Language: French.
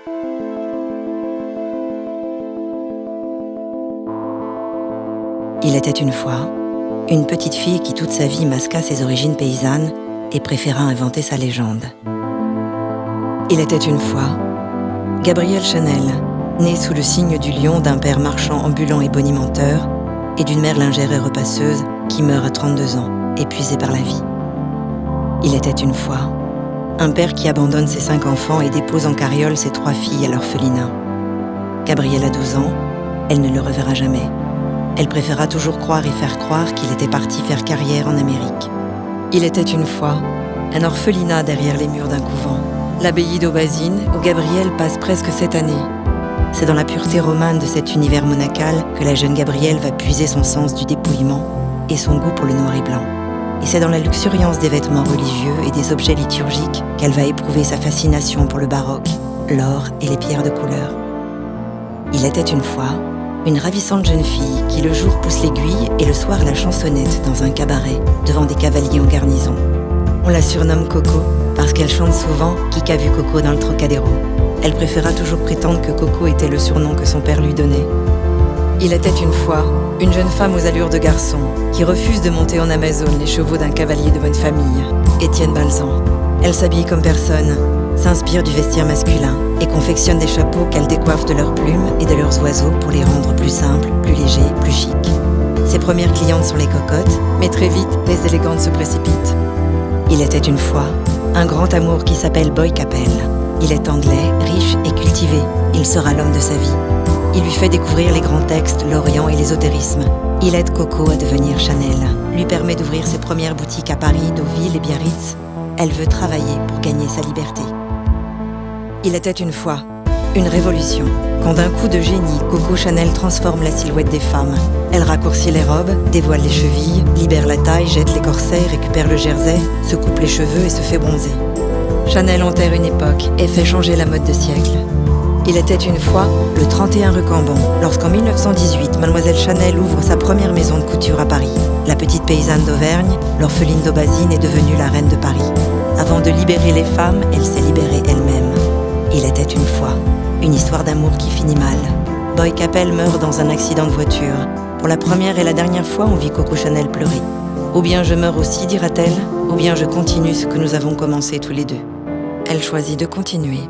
Il était une fois une petite fille qui toute sa vie masqua ses origines paysannes et préféra inventer sa légende. Il était une fois Gabrielle Chanel, née sous le signe du lion d'un père marchand ambulant et bonimenteur et d'une mère lingère et repasseuse qui meurt à 32 ans, épuisée par la vie. Il était une fois un père qui abandonne ses 5 enfants et dépose en carriole ses 3 filles à l'orphelinat. Gabrielle a 12 ans, elle ne le reverra jamais. Elle préféra toujours croire et faire croire qu'il était parti faire carrière en Amérique. Il était une fois un orphelinat derrière les murs d'un couvent, l'abbaye d'Aubazine, où Gabrielle passe presque 7 années. C'est dans la pureté romane de cet univers monacal que la jeune Gabrielle va puiser son sens du dépouillement et son goût pour le noir et blanc. Et c'est dans la luxuriance des vêtements religieux et des objets liturgiques qu'elle va éprouver sa fascination pour le baroque, l'or et les pierres de couleur. Il était une fois une ravissante jeune fille qui le jour pousse l'aiguille et le soir la chansonnette dans un cabaret devant des cavaliers en garnison. On la surnomme Coco parce qu'elle chante souvent « Qui qu'a vu Coco dans le Trocadéro ». Elle préféra toujours prétendre que Coco était le surnom que son père lui donnait. Il était une fois une jeune femme aux allures de garçon qui refuse de monter en Amazone les chevaux d'un cavalier de bonne famille, Étienne Balsan. Elle s'habille comme personne, s'inspire du vestiaire masculin et confectionne des chapeaux qu'elle décoiffe de leurs plumes et de leurs oiseaux pour les rendre plus simples, plus légers, plus chics. Ses premières clientes sont les cocottes, mais très vite, les élégantes se précipitent. Il était une fois un grand amour qui s'appelle Boy Capel. Il est anglais, riche et cultivé. Il sera l'homme de sa vie. Il lui fait découvrir les grands textes, l'Orient et l'ésotérisme. Il aide Coco à devenir Chanel, lui permet d'ouvrir ses premières boutiques à Paris, Deauville et Biarritz. Elle veut travailler pour gagner sa liberté. Il était une fois une révolution, quand d'un coup de génie, Coco Chanel transforme la silhouette des femmes. Elle raccourcit les robes, dévoile les chevilles, libère la taille, jette les corsets, récupère le jersey, se coupe les cheveux et se fait bronzer. Chanel enterre une époque et fait changer la mode de siècle. Il était une fois le 31 rue Cambon, lorsqu'en 1918, Mademoiselle Chanel ouvre sa première maison de couture à Paris. La petite paysanne d'Auvergne, l'orpheline d'Aubazine, est devenue la reine de Paris. Avant de libérer les femmes, elle s'est libérée elle-même. Il était une fois une histoire d'amour qui finit mal. Boy Capel meurt dans un accident de voiture. Pour la première et la dernière fois, on vit Coco Chanel pleurer. Ou bien je meurs aussi, dira-t-elle, ou bien je continue ce que nous avons commencé tous les deux. Elle choisit de continuer.